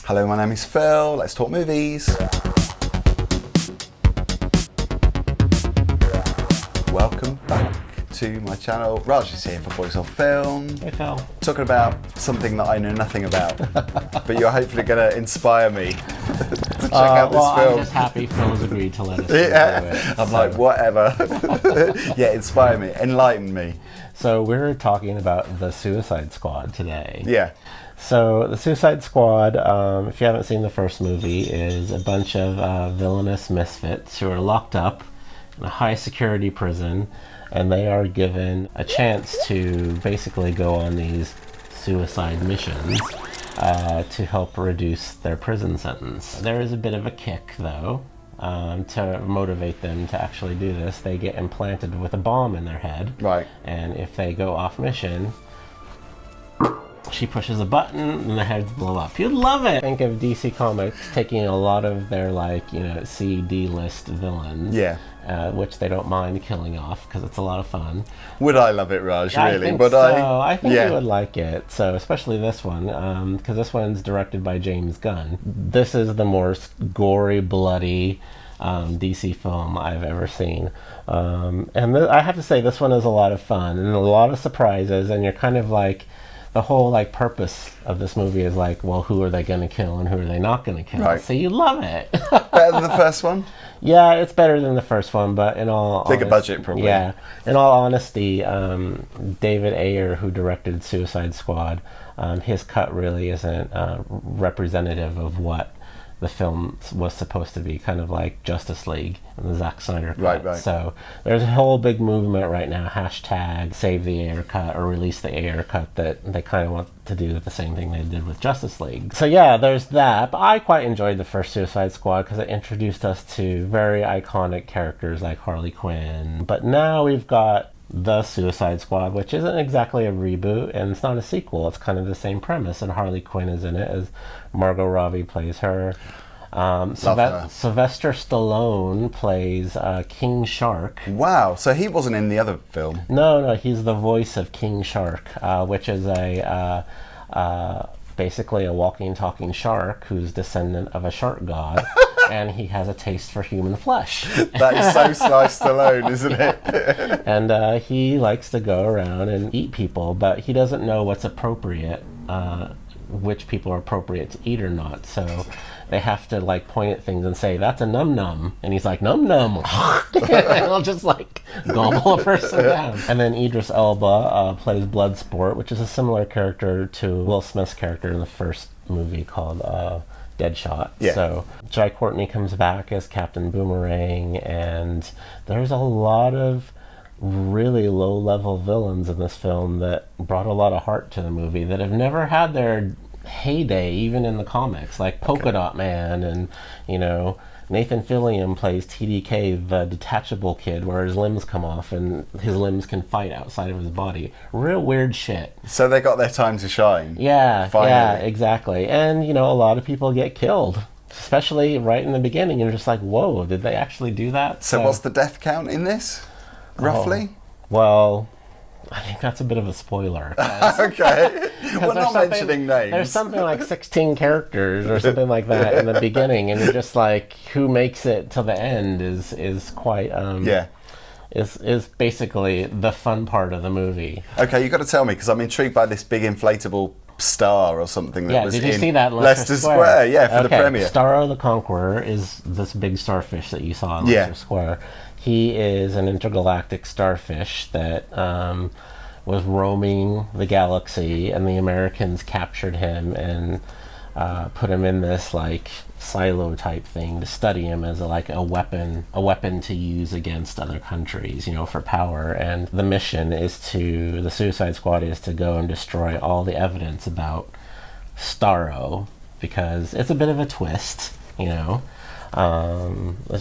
Hello, my name is Phil. Let's talk movies. Welcome back to my channel. Raj is here for Boys on Film. Hey Phil. Talking about something that I know nothing about, but you're hopefully going to inspire me to check out this film. I'm just happy Phil has agreed to let us Yeah, do it. I'm like, whatever. Yeah, inspire me, enlighten me. So we're talking about The Suicide Squad today. Yeah. So The Suicide Squad, if you haven't seen the first movie, is a bunch of villainous misfits who are locked up in a high security prison, and they are given a chance to basically go on these suicide missions to help reduce their prison sentence. There is a bit of a kick, though, to motivate them to actually do this. They get implanted with a bomb in their head. Right. And if they go off mission, she pushes a button and the heads blow up. You'd love it! Think of DC Comics taking a lot of their, C/D list villains. Yeah. Which they don't mind killing off because it's a lot of fun. Would I love it, Raj? Really? I think you would like it. So especially this one, because this one's directed by James Gunn. This is the more gory, bloody DC film I've ever seen. And I have to say, this one is a lot of fun and a lot of surprises, and you're kind of like, the whole purpose of this movie is well, who are they going to kill and who are they not going to kill? Right. So you love it. Better than the first one? Yeah, it's better than the first one, but in all bigger budget, probably. Yeah, in all honesty, David Ayer, who directed Suicide Squad, his cut really isn't representative of what the film was supposed to be, kind of like Justice League and the Zack Snyder cut. Right. So there's a whole big movement right now, hashtag save the Ayer cut or release the Ayer cut, that they kind of want to do the same thing they did with Justice League. So yeah, there's that. But I quite enjoyed the first Suicide Squad because it introduced us to very iconic characters like Harley Quinn. But now we've got The Suicide Squad, which isn't exactly a reboot, and it's not a sequel. It's kind of the same premise, and Harley Quinn is in it, as Margot Robbie plays her. Sylvester Stallone plays King Shark. Wow, so he wasn't in the other film? No, he's the voice of King Shark, which is basically a walking, talking shark who's descendant of a shark god. And he has a taste for human flesh. That is so Sly Stallone, isn't it? And he likes to go around and eat people, but he doesn't know what's appropriate, which people are appropriate to eat or not. So they have to point at things and say, that's a num-num. And he's like, num-num. And he'll just gobble a person down. And then Idris Elba plays Bloodsport, which is a similar character to Will Smith's character in the first movie called Deadshot. Yeah. So Jai Courtney comes back as Captain Boomerang, and there's a lot of really low-level villains in this film that brought a lot of heart to the movie that have never had their heyday even in the comics, like Polka Dot Man, and Nathan Fillion plays TDK, the detachable kid, where his limbs come off and his limbs can fight outside of his body. Real weird shit. So they got their time to shine. Yeah, finally. Yeah, exactly. And, a lot of people get killed, especially right in the beginning. You're just like, whoa, did they actually do that? So what's the death count in this, roughly? Well, I think that's a bit of a spoiler. Okay. We're not mentioning names. There's something like 16 characters or something like that in the beginning, and you're just like, who makes it to the end is quite is basically the fun part of the movie. Okay, you got to tell me, because I'm intrigued by this big inflatable star or something that was in did you see that in Leicester Square? Yeah, for the premiere. Starro the Conqueror is this big starfish that you saw in Leicester Square. He is an intergalactic starfish that was roaming the galaxy, and the Americans captured him and put him in this silo type thing to study him as a weapon to use against other countries, for power. And the mission the Suicide Squad is to go and destroy all the evidence about Starro, because it's a bit of a twist, It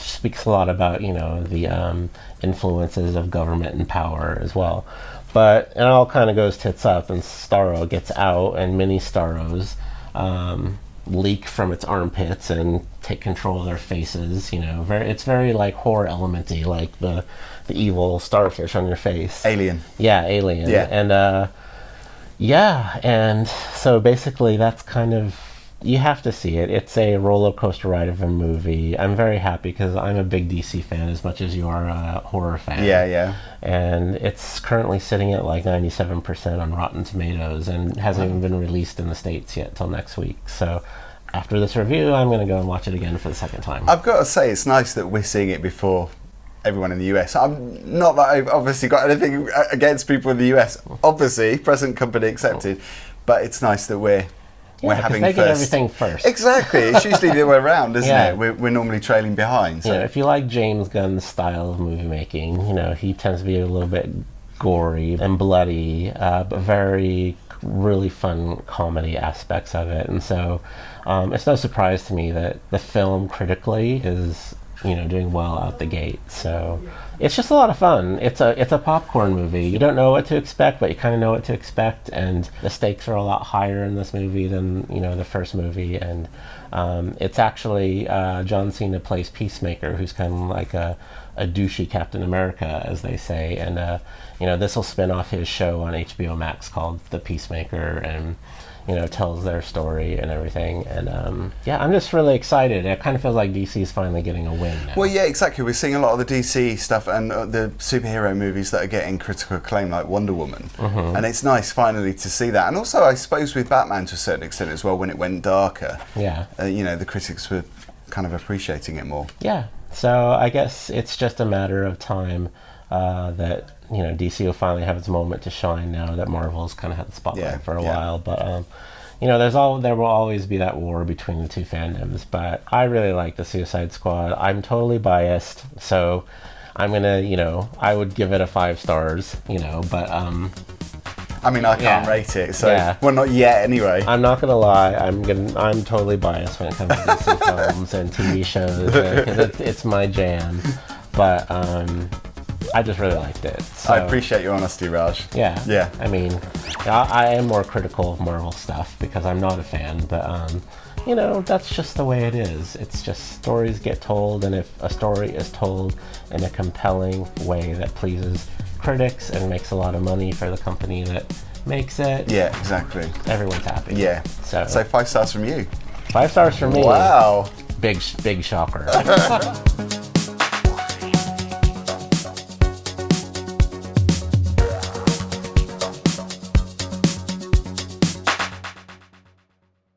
speaks a lot about, the influences of government and power as well. But it all kind of goes tits up, and Starro gets out, and mini Starros leak from its armpits and take control of their faces. It's very horror elementy, like the evil starfish on your face. Alien. Yeah, Alien. Yeah. And and so basically that's kind of You have to see it. It's a roller coaster ride of a movie. I'm very happy because I'm a big DC fan as much as you are a horror fan. Yeah. And it's currently sitting at like 97% on Rotten Tomatoes and hasn't even been released in the States yet till next week. So after this review, I'm going to go and watch it again for the second time. I've got to say, it's nice that we're seeing it before everyone in the US. I'm not that I've obviously got anything against people in the US, obviously, present company accepted, but it's nice that we're having they first. get everything first. Exactly. It's usually the other way around, isn't it? We're normally trailing behind. So. If you like James Gunn's style of movie making, he tends to be a little bit gory and bloody, but very really fun comedy aspects of it. And so it's no surprise to me that the film critically is doing well out the gate. So it's just a lot of fun. It's a popcorn movie. You don't know what to expect, but you kind of know what to expect, and the stakes are a lot higher in this movie than the first movie. And it's actually John Cena plays Peacemaker, who's kind of like a douchey Captain America, as they say. And this will spin off his show on HBO Max called The Peacemaker, and tells their story and everything. And I'm just really excited. It kind of feels like DC is finally getting a win now. Well, yeah, exactly. We're seeing a lot of the DC stuff and the superhero movies that are getting critical acclaim, like Wonder Woman. Mm-hmm. And it's nice finally to see that. And also, I suppose, with Batman to a certain extent as well, when it went darker, the critics were kind of appreciating it more. Yeah. So I guess it's just a matter of time that DC will finally have its moment to shine now that Marvel's kind of had the spotlight for a while. But there will always be that war between the two fandoms. But I really like the Suicide Squad. I'm totally biased, so I'm gonna I would give it a 5 stars. But I mean, I can't rate it, so well, not yet anyway. I'm not gonna lie. I'm totally biased when it comes to DC films and TV shows. It's my jam. But I just really liked it. So. I appreciate your honesty, Raj. Yeah. I mean, I am more critical of Marvel stuff because I'm not a fan, but that's just the way it is. It's just stories get told, and if a story is told in a compelling way that pleases critics and makes a lot of money for the company that makes it, exactly, everyone's happy. Yeah. So 5 stars from you. 5 stars from me. Wow. Big shocker.